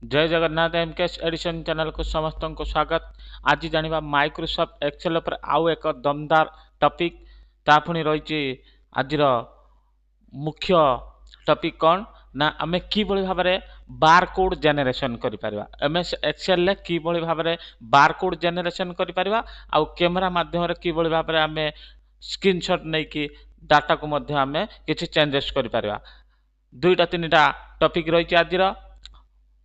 जय Jagannath MKS addition channel को समस्त को स्वागत। आज जानिबा माइक्रोसॉफ्ट एक्सेल पर आउ एक दमदार टॉपिक तापुनी रही आज मुख्य टॉपिक कौन ना आमे कि भाव में बारकोड जेनेरेशन करिपरिबा एमएस एक्सेल ले कि भाव में बारकोड जेनेरेशन करिपरिबा आउ कैमरा माध्यम कि भाव में आमे स्क्रीनशॉट नहीं कि डाटा को मध्य आमे किछि चेंजेस करिपरिबा। दुईटा तीनटा टॉपिक रही आज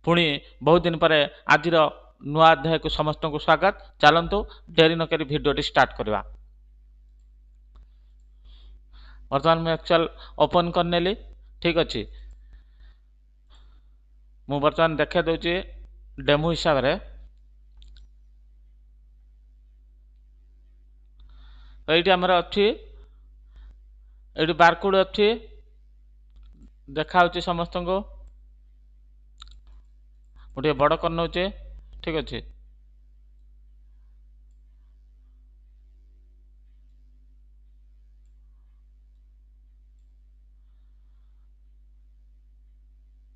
पुणी बहुत दिन पर आज नुआ अध्याय को समस्त को स्वागत। चलतु डेरी नक भिडियोटी स्टार्ट करवा। बर्तमान मैं एक्सेल ओपन करनेली ठीक अच्छे मु बर्तमान देखे दूची डेमो हिसाब रे ये आमर अच्छी ये बारकोड अच्छी देखा समस्त को गोटे बड़ कर नौचे ठीक अच्छे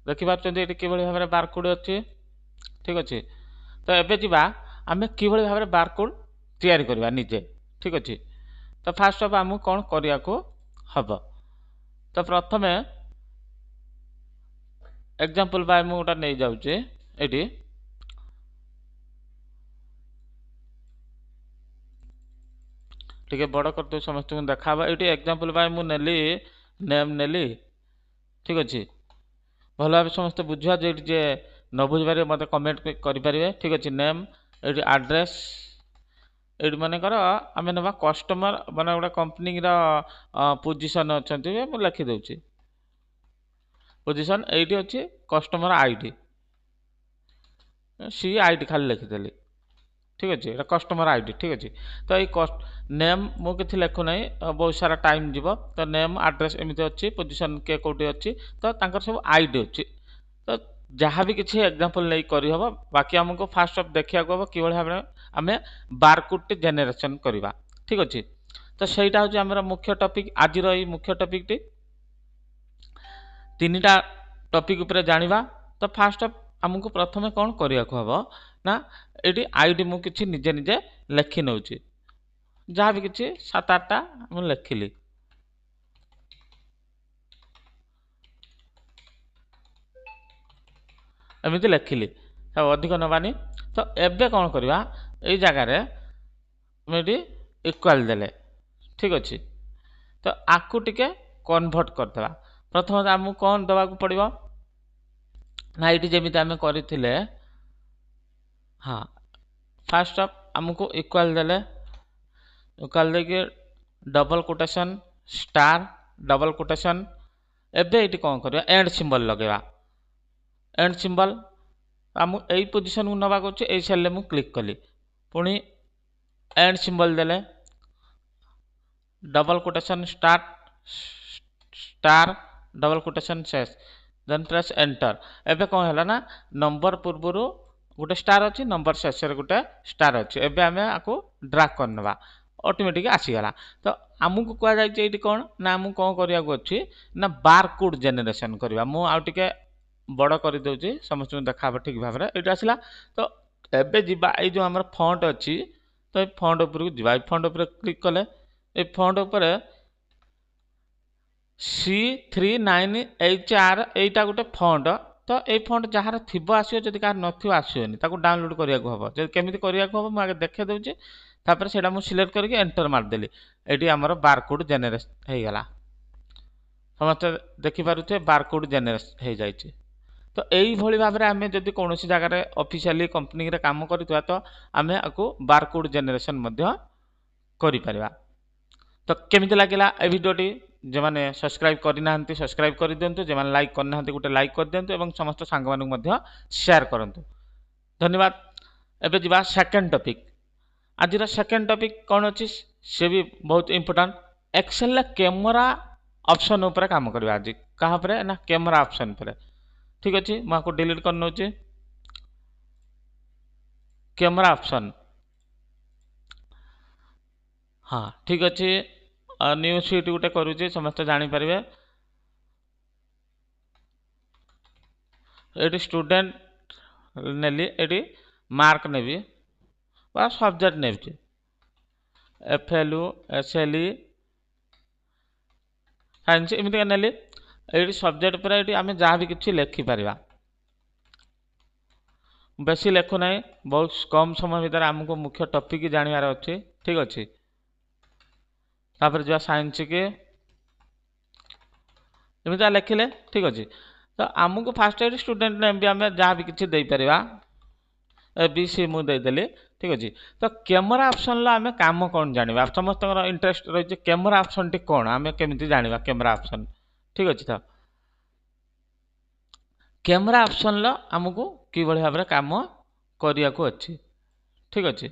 देखिए कि भाव में बारकोड अच्छी ठीक अच्छे। तो एबे जीवा आमे कि भाव में बारकोड तैयारी करवा निजे ठीक अच्छे। तो फास्ट ऑफ आमको कौन करिया को हब। तो प्रथम एग्जांपल बाय मु गोटा नहीं जाउचे एटी ठीक बड़ कर समस्त को देखा ये एग्जांपल बाय मु नेली नेम नेली ठीक अच्छे। भल भाव समस्त बुझा जे न बुझे मत कमेंट करें ठीक अच्छे। नेम ये एड्रेस ये मनकर आम ना कस्टमर माने गोटे कंपनी पोजीशन अच्छा मुझे लिखिदे पोजीशन ये अच्छे कस्टमर आईडी सी आईडी खाली लिखिदेली ठीक अच्छे ये कस्टमर आईडी ठीक अच्छे। तो ये नेम मु कि लिखुना बहुत सारा टाइम जीव। तो नेम एड्रेस एमती अच्छी पोजीशन के कौटी अच्छी तो सब आईडी अच्छी। तो जहाँ भी किसी एग्जांपल नहीं करहब बाकी आमको फास्ट ऑफ देखा हम कि भाव में आम बारकोड टी जेनेरेशन करवा ठीक अच्छे। तो सहीटा हूँ आम मुख्य टॉपिक आज मुख्य टॉपिक टी तीन टा टॉपिक उपर जानिबा। तो फास्ट ऑफ आमको प्रथम कौन करने को हम ना ये आईडी मु किछि निजे निजे लिखि नौची जहाँ भी किछि 7-8टा मुझे लिखिली एमती लिखिली अधिक नबानी। तो एबे कौन करवा ये जगार ये इक्वाल देले ठीक अच्छे। तो आकु टिके कन्वर्ट करदे प्रथम आमको कौन दवा पड़ो ना ये जमी आम करते हाँ फास्ट ऑफ आमको इक्वाल देले इक्वाल देके double quotation star double quotation एबे ये कौन करवा एंड सिंबल लगेगा एंड सिंबल आम यही पोजिशन को नवा ये सेल मु क्लिक कली पुणी एंड सिंबल देले double quotation star star double quotation शेष देन प्रेस एंटर। एबे कौन है ना नंबर पूर्वर गोटे स्टार अच्छी नंबर शेष गोटे स्टार अच्छी एबे आम आपको ड्रैग करनवा ऑटोमेटिक आसीगला। तो आमको कहुई कौन ना आमको कौन करने अच्छी ना बारकोड जेनेरेशन करवा मु आउ टिके बड़ कर दूसरी समस्त देखा ठीक भाव में ये आसला। तो एबे जीवा ये जो आम फंट अच्छी तो ये फंट उपर जा फंट उपर क्लिक कले ये फंट उपर C39HR यहीटा गोटे फंट। तो ये फंट जार थी आसो जब कह नथियो आसोनी डाउनलोड करने को हम जब केमी करने को हम मुझे देखे दूसरी तापर से सिलेक्ट करके एंटर मारदेली ये आमर बारकोड जेनेरेट हो गला समस्त देखिपे बारकोड जेनेरेट हो जाए। तो यही भाव में आम जब कौन जगार ऑफिशियली कंपनी रे काम करथवा तो आम आपको बारकोड जेनेरेशन करिपरिबा। तो केमिति लागिला ए वीडियोटी जे माने सब्सक्राइब करना सब्सक्राइब कर दिंतु जे माने लाइक करना गोटे लाइक कर दिंतु एवं समस्त सांग मानक शेयर करंतु धन्यवाद। एबे जीवा सेकंड टॉपिक आज सेकंड टॉपिक कौन अच्छी से भी बहुत इंपोर्टेंट एक्सेल कैमरा ऑप्शन ऊपर काम करवा आज कहा पर ना कैमरा ऑप्शन पर ठीक अच्छे। मुझे डिलीट कर नौचे कैमरा ऑप्शन हाँ ठीक अच्छे न्यू शीट गोटे करुचे समस्त जानीपर ये स्टूडेंट ନେଲି ଏଠି ମାର୍କ ନେବି ବା ସବଜେକ୍ଟ ନେବି FLU SLE ସାଇନ୍ସ ଏମିତିକା ନେଲି ଏଇଠି ସବଜେକ୍ଟ ଉପରେ ଏଠି ଆମେ ଯାହା ବି କିଛି ଲେଖିପାରିବା ବେଶୀ ଲେଖୁ ନାହିଁ ବହୁତ କମ୍ ସମୟ ଭିତରେ ଆମକୁ ମୁଖ୍ୟ ଟପିକ୍ ଜାଣିବାର ଅଛି ଠିକ୍ ଅଛି ତାପରେ ଯିବା ସାଇନ୍ସ କି ଏମିତିକା ଲେଖିଲେ ଠିକ୍ ଅଛି ତ ଆମକୁ ଫାଷ୍ଟ ଏଠି ଷ୍ଟୁଡେଣ୍ଟ ନେମ୍ ବି ଆମେ ଯାହା ବି କିଛି ଦେଇପାରିବା ABC ମୁଁ ଦେଇଦେଲି ଠିକ୍ ଅଛି ତ କ୍ୟାମେରା ଅପସନ୍ର ଆମେ କାମ କ'ଣ ଜାଣିବା ସମସ୍ତଙ୍କର ଇଣ୍ଟରେଷ୍ଟ ରହିଛି କ୍ୟାମେରା ଅପସନ୍ଟି କ'ଣ ଆମେ କେମିତି ଜାଣିବା କ୍ୟାମେରା ଅପସନ୍ ଠିକ୍ ଅଛି ତ କ୍ୟାମେରା ଅପସନ୍ର ଆମକୁ କିଭଳି ଭାବରେ କାମ କରିବାକୁ ଅଛି ଠିକ୍ ଅଛି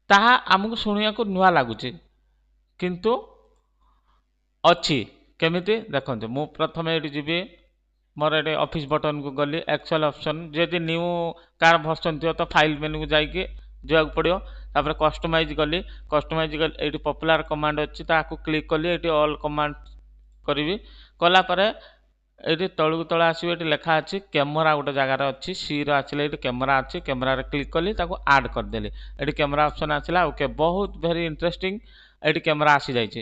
ତାହା ଆମକୁ ଶୁଣିବାକୁ ନୂଆ ଲାଗୁଛି କିନ୍ତୁ ଅଛି କେମିତି ଦେଖନ୍ତୁ ମୁଁ ପ୍ରଥମେ ଏଠି ଯିବି ମୋର ଏଠି ଅଫିସ୍ ବଟନକୁ ଗଲି ଏକ୍ସେଲ୍ ଅପସନ୍ ଯଦି ନ୍ୟୁ କାହାର ଭର୍ସନ୍ ଥିବ ତ ଫାଇଲ୍ ମେନୁକୁ ଯାଇକି ଯିବାକୁ ପଡ଼ିବ ତାପରେ କଷ୍ଟମାଇଜ୍ ଗଲି ଏଇଠି ପପୁଲାର କମାଣ୍ଡ ଅଛି ତାକୁ କ୍ଲିକ୍ କଲି ଏଠି ଅଲ୍ କମାଣ୍ଡ କରିବି କଲା ପରେ ଏଇଠି ତଳକୁ ତଳ ଆସିବ ଏଠି ଲେଖା ଅଛି କ୍ୟାମେରା ଗୋଟେ ଜାଗାରେ ଅଛି ସିର ଆସିଲେ ଏଠି କ୍ୟାମେରା ଅଛି କ୍ୟାମେରାରେ କ୍ଲିକ୍ କଲି ତାକୁ ଆଡ୍ କରିଦେଲି ଏଠି କ୍ୟାମେରା ଅପସନ୍ ଆସିଲା ଓକେ ବହୁତ ଭେରି ଇଣ୍ଟରେଷ୍ଟିଂ ଏଠି କ୍ୟାମେରା ଆସିଯାଇଛି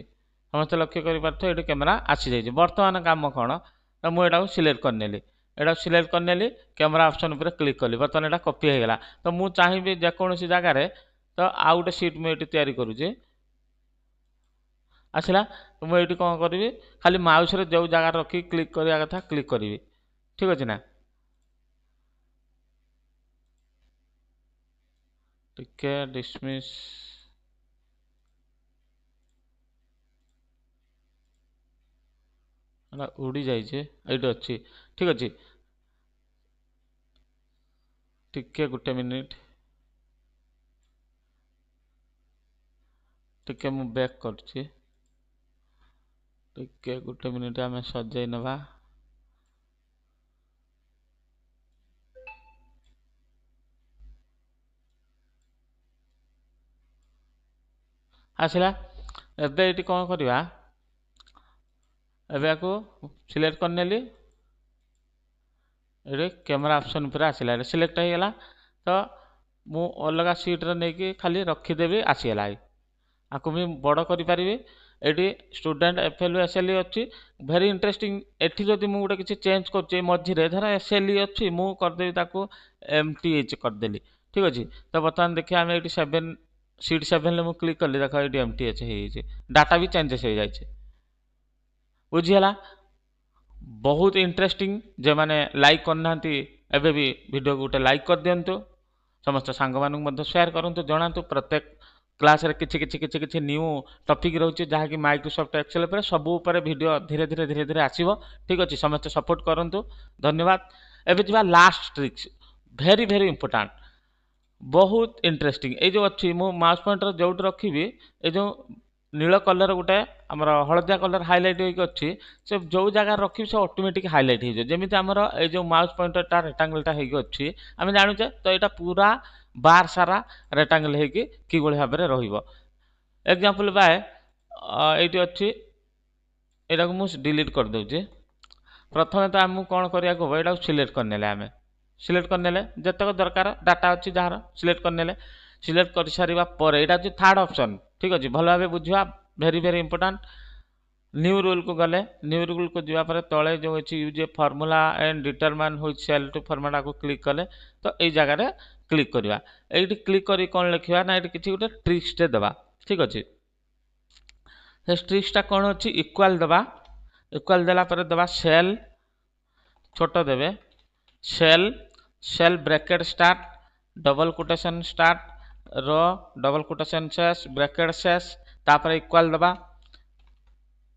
ସମସ୍ତେ ଲକ୍ଷ୍ୟ କରିପାରୁଥିବେ ଏଠି କ୍ୟାମେରା ଆସିଯାଇଛି ବର୍ତ୍ତମାନ କାମ କ'ଣ ତ ମୁଁ ଏଟାକୁ ସିଲେକ୍ଟ କରିନେଲି ଏଟାକୁ ସିଲେକ୍ଟ କରିନେଲି କ୍ୟାମେରା ଅପସନ୍ ଉପରେ କ୍ଲିକ୍ କଲି ବର୍ତ୍ତମାନ ଏଟା କପି ହେଇଗଲା ତ ମୁଁ ଚାହିଁବି ଯେକୌଣସି ଜାଗାରେ ତ ଆଉ ଗୋଟେ ସିଟ୍ ମୁଁ ଏଠି ତିଆରି କରୁଛି ଆସିଲା ତ ମୁଁ ଏଇଠି କ'ଣ କରିବି ଖାଲି ମାଉସରେ ଯେଉଁ ଜାଗାରେ ରଖିକି କ୍ଲିକ୍ କରିବା କଥା କ୍ଲିକ୍ କରିବି ଠିକ୍ ଅଛି ନା ଟିକେ ଡିସମିସ୍ ଉଡ଼ି ଯାଇଛି ଏଇଠି ଅଛି ଠିକ୍ ଅଛି ଟିକେ ଗୋଟେ ମିନିଟ୍ ଟିକେ ମୁଁ ବ୍ୟାକ୍ କରୁଛି ଟିକେ ଗୋଟେ ମିନିଟ୍ ଆମେ ସଜାଇ ନେବା ଆସିଲା ଏବେ ଏଠି କ'ଣ କରିବା ଏବେ ଆକୁ ସିଲେକ୍ଟ କରିନେଲି ଏଠି କ୍ୟାମେରା ଅପସନ୍ ଉପରେ ଆସିଲା ଏଠି ସିଲେକ୍ଟ ହେଇଗଲା ତ ମୁଁ ଅଲଗା ସିଟ୍ରେ ନେଇକି ଖାଲି ରଖିଦେବି ଆସିଗଲା ଆକୁ ବି ବଡ଼ କରିପାରିବି ଏଠି ଷ୍ଟୁଡେଣ୍ଟ FLU SLE ଅଛି ଭେରି ଇଣ୍ଟରେଷ୍ଟିଂ ଏଠି ଯଦି ମୁଁ ଗୋଟେ କିଛି ଚେଞ୍ଜ କରୁଛି ମଝିରେ ଧର SLE ଅଛି ମୁଁ କରିଦେବି ତାକୁ MTH କରିଦେଲି ଠିକ୍ ଅଛି ତ ବର୍ତ୍ତମାନ ଦେଖିବା ଆମେ ଏଠି ସିଟ୍ 7ରେ ମୁଁ କ୍ଲିକ୍ କଲି ଦେଖ ଏଠି MTH ହେଇଯାଇଛି ଡାଟା ବି ଚେଞ୍ଜେସ୍ ହେଇଯାଇଛି ବୁଝିଗଲା ବହୁତ ଇଣ୍ଟରେଷ୍ଟିଂ ଯେମାନେ ଲାଇକ୍ କରିନାହାନ୍ତି ଏବେ ବି ଭିଡ଼ିଓକୁ ଗୋଟେ ଲାଇକ୍ କରିଦିଅନ୍ତୁ ସମସ୍ତ ସାଙ୍ଗମାନଙ୍କୁ ମଧ୍ୟ ସେୟାର କରନ୍ତୁ ଜଣାନ୍ତୁ ପ୍ରତ୍ୟେକ କ୍ଲାସରେ କିଛି ନ୍ୟୁ ଟପିକ୍ ରହୁଛି ଯାହାକି ମାଇକ୍ରୋସଫ୍ଟ ଏକ୍ସେଲ୍ ଉପରେ ସବୁ ଉପରେ ଭିଡ଼ିଓ ଧୀରେ ଧୀରେ ଆସିବ ଠିକ୍ ଅଛି ସମସ୍ତେ ସପୋର୍ଟ କରନ୍ତୁ ଧନ୍ୟବାଦ ଏବେ ଯିବା ଲାଷ୍ଟ ଟ୍ରିକ୍ସ ଭେରି ଇମ୍ପୋର୍ଟାଣ୍ଟ ବହୁତ ଇଣ୍ଟରେଷ୍ଟିଂ ଏଇ ଯେଉଁ ଅଛି ମୁଁ ମାଉସ୍ ପଏଣ୍ଟର ଯେଉଁଠି ରଖିବି ଏ ଯେଉଁ ନୀଳ କଲର ଗୋଟେ ଆମର ହଳଦିଆ କଲର ହାଇଲାଇଟ୍ ହେଇକି ଅଛି ସେ ଯେଉଁ ଜାଗାରେ ରଖିବି ସେ ଅଟୋମେଟିକ୍ ହାଇଲାଇଟ୍ ହେଇଯିବ ଯେମିତି ଆମର ଏଇ ଯେଉଁ ମାଉସ୍ ପଏଣ୍ଟରଟା ରେକ୍ଟାଙ୍ଗଲଟା ହେଇକି ଅଛି ଆମେ ଜାଣୁଛେ ତ ଏଇଟା ପୁରା ବାର୍ ସାରା ରେକ୍ଟାଙ୍ଗଲ ହେଇକି କିଭଳି ଭାବରେ ରହିବ ଏକ୍ଜାମ୍ପଲ୍ ବାଏ ଏଇଠି ଅଛି ଏଇଟାକୁ ମୁଁ ଡିଲିଟ୍ କରିଦେଉଛି ପ୍ରଥମେ ତ ଆମକୁ କ'ଣ କରିବାକୁ ହେବ ଏଇଟାକୁ ସିଲେକ୍ଟ କରିନେଲେ ଆମେ ସିଲେକ୍ଟ କରିନେଲେ ଯେତେକ ଦରକାର ଡାଟା ଅଛି ଯାହାର ସିଲେକ୍ଟ କରିନେଲେ ସିଲେକ୍ଟ କରିସାରିବା ପରେ ଏଇଟା ହେଉଛି ଥାର୍ଡ଼ ଅପସନ୍ ଠିକ୍ ଅଛି ଭଲ ଭାବେ ବୁଝିବା ଭେରି ଇମ୍ପୋର୍ଟାଣ୍ଟ ନ୍ୟू ରୁଲ୍କୁ ଗଲେ ନ୍ୟू ରୁଲ୍କୁ ଯିବା ପରେ ତଳେ ଯେଉଁ ଅଛି use a formula and determine which cell to ଫର୍ମାଟାକୁ କ୍ଲିକ୍ କଲେ ତ ଏଇ ଜାଗାରେ କ୍ଲିକ୍ କରିବା ଏଇଠି କ୍ଲିକ୍ କରି କ'ଣ ଲେଖିବା ନା ଏଇଠି କିଛି ଗୋଟେ ଟ୍ରିକ୍ସଟେ ଦେବା ଠିକ୍ ଅଛି ସେ ଟ୍ରିକ୍ସଟା କ'ଣ ଅଛି ଇକ୍ୱାଲ୍ ଦେବା ଇକ୍ୱାଲ୍ ଦେଲା ପରେ ଦେବା ସେଲ୍ ଛୋଟ ଦେବେ cell bracket start double quotation start रो डबल कोटेशन शेष ब्रैकेट शेष तापर इक्वल दबा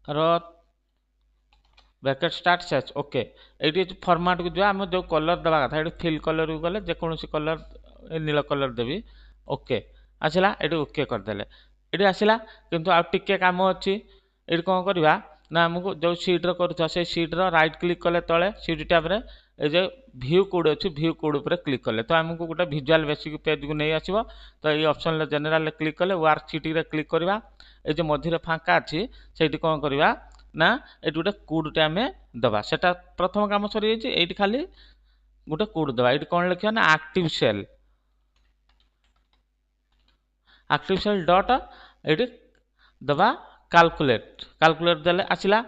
रो ब्रैकेट स्टार्ट शेष ओके एटी फॉर्मेट को जो आम जो कलर दबा कथा ये फिल कलर को गले जेकोसी कलर नील कलर देवी ओके आसला ये ओके करदे ये आसला किंतु आ टिके काम अच्छी ये कौन करवा ना आमको जो सीट्र कर सीट्र राइट क्लिक कले तले सीट टैब्रे ये व्यू कोड अच्छी व्यू कोड पर क्लिक कले तो आमको गोटे विजुअल बेसिक पेज को नहीं आसो तो ये ऑप्शन जनरल क्लिक कले वर्कशीट रे क्लिक करवा ये जो मझे फाँका अच्छी से कौन करवा ना एटी गोटे कोडटे आम दबा सेटा प्रथम काम सरी जाइए एटी खाली गोटे कोड दबा ये कौन लिखा ना एक्टिव सेल डट ये दबा काल्कुलेट देले आसला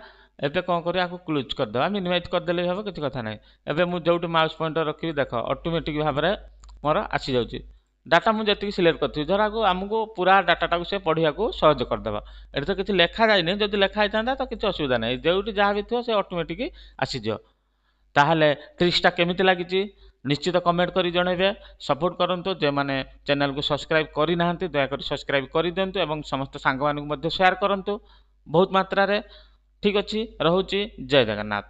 एबे कौन करिया आपको क्लोज करदे मिनिमाइज करदेले हम किसी कथा ना एबे मु जोटी माउस पॉइंटर रखी देख ऑटोमेटिक भाव में मोर आसी जाउची डाटा मुझे सिलेक्ट करती धरा को आमको पूरा डाटा को से पढ़िया को सहज करदेवा ये तो किसी लेखा जाए जब लिखा था तो किसी असुविधा ना जो जहाँ भी थो से ऑटोमेटिक आसीज ताहले ट्रिक्सटा केमिति लागिची निश्चित कमेंट करी जणेबे सपोर्ट करंतु जे माने चैनल को सब्सक्राइब करि नाहंती दया करी सब्सक्राइब करि दियंतु एवं समस्त सांग मानक मध्ये शेयर करंतु बहुत मात्रा रे ठीक अछि रहउची जय जगन्नाथ।